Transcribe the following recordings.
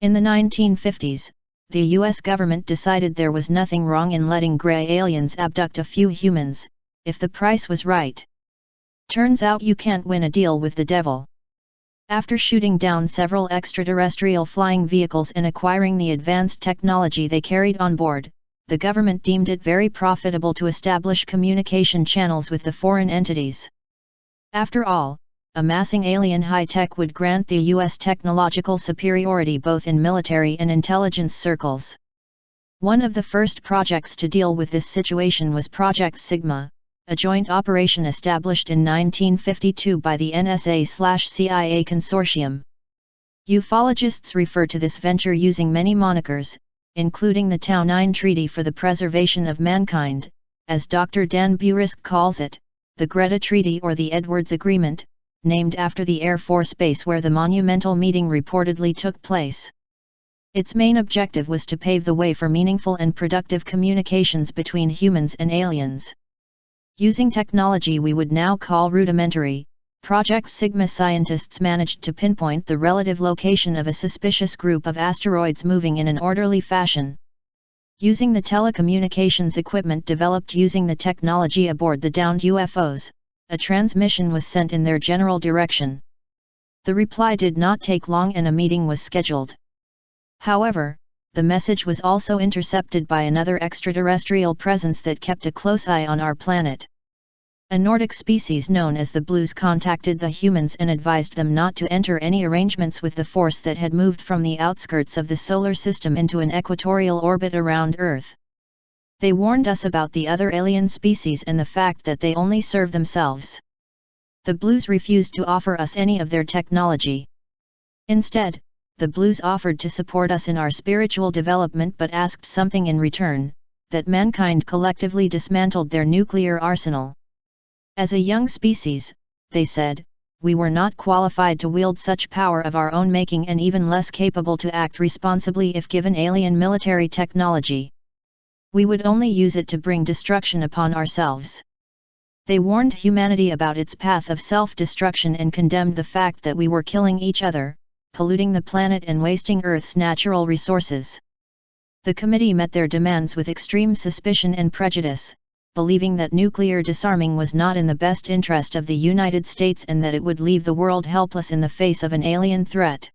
In the 1950s, the US government decided there was nothing wrong in letting gray aliens abduct a few humans, if the price was right. Turns out you can't win a deal with the devil. After shooting down several extraterrestrial flying vehicles and acquiring the advanced technology they carried on board, the government deemed it very profitable to establish communication channels with the foreign entities. After all, amassing alien high-tech would grant the US technological superiority both in military and intelligence circles. One of the first projects to deal with this situation was Project Sigma, a joint operation established in 1952 by the NSA/CIA consortium. Ufologists refer to this venture using many monikers, including the Tau 9 Treaty for the Preservation of Mankind, as Dr. Dan Burisk calls it, the Greta Treaty or the Edwards Agreement, named after the Air Force Base where the monumental meeting reportedly took place. Its main objective was to pave the way for meaningful and productive communications between humans and aliens. Using technology we would now call rudimentary, Project Sigma scientists managed to pinpoint the relative location of a suspicious group of asteroids moving in an orderly fashion. Using the telecommunications equipment developed using the technology aboard the downed UFOs, a transmission was sent in their general direction. The reply did not take long and a meeting was scheduled. However, the message was also intercepted by another extraterrestrial presence that kept a close eye on our planet. A Nordic species known as the Blues contacted the humans and advised them not to enter any arrangements with the force that had moved from the outskirts of the solar system into an equatorial orbit around Earth. They warned us about the other alien species and the fact that they only serve themselves. The Blues refused to offer us any of their technology. Instead, the Blues offered to support us in our spiritual development but asked something in return, that mankind collectively dismantled their nuclear arsenal. As a young species, they said, we were not qualified to wield such power of our own making and even less capable to act responsibly if given alien military technology. We would only use it to bring destruction upon ourselves. They warned humanity about its path of self-destruction and condemned the fact that we were killing each other, polluting the planet and wasting Earth's natural resources. The committee met their demands with extreme suspicion and prejudice, believing that nuclear disarming was not in the best interest of the United States and that it would leave the world helpless in the face of an alien threat.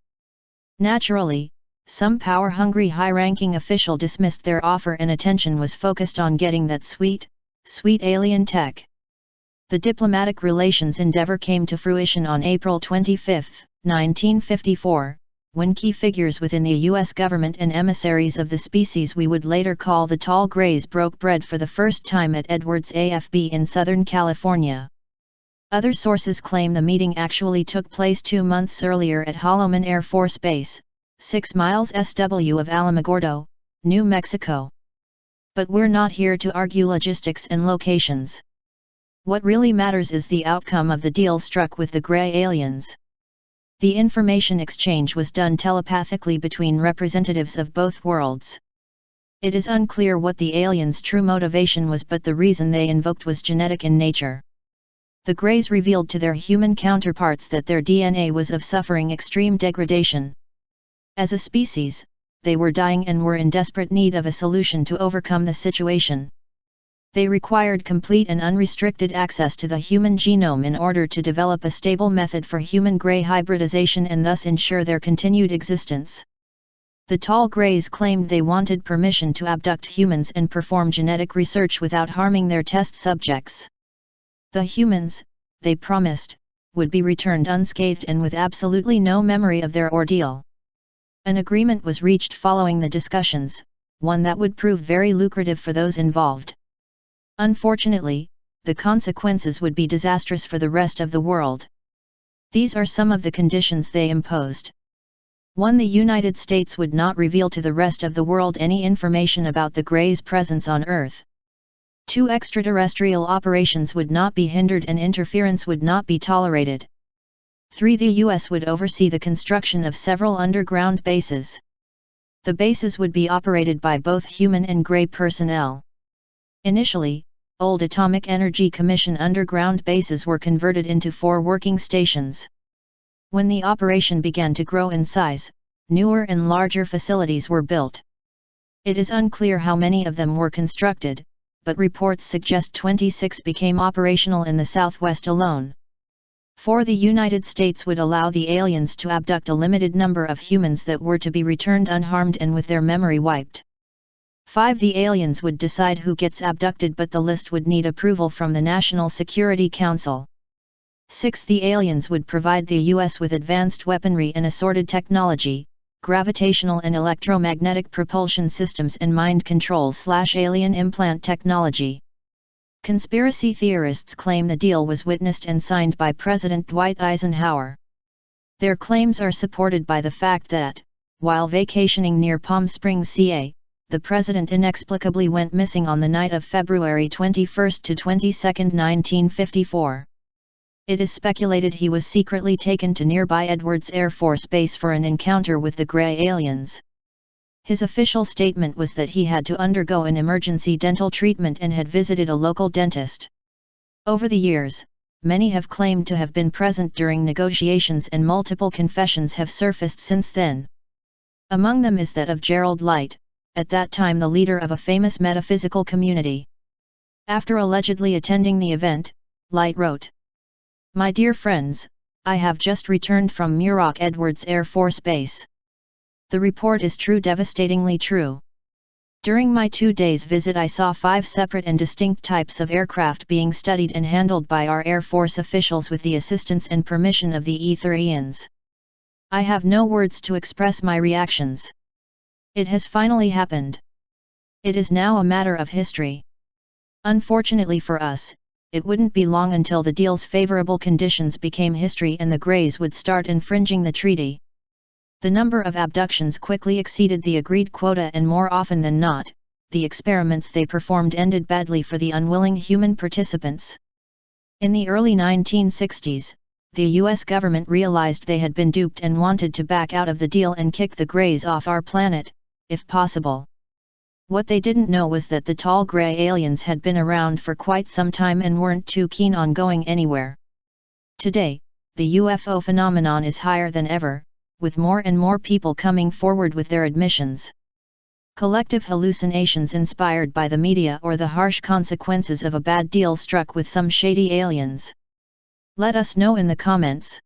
Naturally, some power-hungry high-ranking official dismissed their offer and attention was focused on getting that sweet alien tech. The diplomatic relations endeavor came to fruition on April 25, 1954, when key figures within the U.S. government and emissaries of the species we would later call the Tall Greys broke bread for the first time at Edwards AFB in Southern California. Other sources claim the meeting actually took place 2 months earlier at Holloman Air Force Base, 6 miles SW of Alamogordo, New Mexico. But we're not here to argue logistics and locations. What really matters is the outcome of the deal struck with the gray aliens. The information exchange was done telepathically between representatives of both worlds. It is unclear what the aliens' true motivation was, but the reason they invoked was genetic in nature. The Greys revealed to their human counterparts that their DNA was of suffering extreme degradation. As a species, they were dying and were in desperate need of a solution to overcome the situation. They required complete and unrestricted access to the human genome in order to develop a stable method for human-gray hybridization and thus ensure their continued existence. The Tall Greys claimed they wanted permission to abduct humans and perform genetic research without harming their test subjects. The humans, they promised, would be returned unscathed and with absolutely no memory of their ordeal. An agreement was reached following the discussions, one that would prove very lucrative for those involved. Unfortunately, the consequences would be disastrous for the rest of the world. These are some of the conditions they imposed. 1. The United States would not reveal to the rest of the world any information about the Greys' presence on Earth. 2. Extraterrestrial operations would not be hindered and interference would not be tolerated. 3. The U.S. would oversee the construction of several underground bases. The bases would be operated by both human and Grey personnel. Initially, old Atomic Energy Commission underground bases were converted into 4 working stations. When the operation began to grow in size, newer and larger facilities were built. It is unclear how many of them were constructed, but reports suggest 26 became operational in the Southwest alone. 4. The United States would allow the aliens to abduct a limited number of humans that were to be returned unharmed and with their memory wiped. 5. The aliens would decide who gets abducted, but the list would need approval from the National Security Council. 6. The aliens would provide the U.S. with advanced weaponry and assorted technology, gravitational and electromagnetic propulsion systems and mind control/alien implant technology. Conspiracy theorists claim the deal was witnessed and signed by President Dwight Eisenhower. Their claims are supported by the fact that, while vacationing near Palm Springs, CA, the president inexplicably went missing on the night of February 21 to 22, 1954. It is speculated he was secretly taken to nearby Edwards Air Force Base for an encounter with the gray aliens. His official statement was that he had to undergo an emergency dental treatment and had visited a local dentist. Over the years, many have claimed to have been present during negotiations, and multiple confessions have surfaced since then. Among them is that of Gerald Light, at that time the leader of a famous metaphysical community. After allegedly attending the event, Light wrote, "My dear friends, I have just returned from Muroc Edwards Air Force Base. The report is true, devastatingly true. During my 2 days visit I saw 5 separate and distinct types of aircraft being studied and handled by our Air Force officials with the assistance and permission of the Etherians. I have no words to express my reactions. It has finally happened. It is now a matter of history. Unfortunately for us, it wouldn't be long until the deal's favorable conditions became history and the Greys would start infringing the treaty. The number of abductions quickly exceeded the agreed quota, and more often than not, the experiments they performed ended badly for the unwilling human participants. In the early 1960s, the US government realized they had been duped and wanted to back out of the deal and kick the Greys off our planet, if possible. What they didn't know was that the tall gray aliens had been around for quite some time and weren't too keen on going anywhere. Today, the UFO phenomenon is higher than ever, with more and more people coming forward with their admissions. Collective hallucinations inspired by the media or the harsh consequences of a bad deal struck with some shady aliens. Let us know in the comments.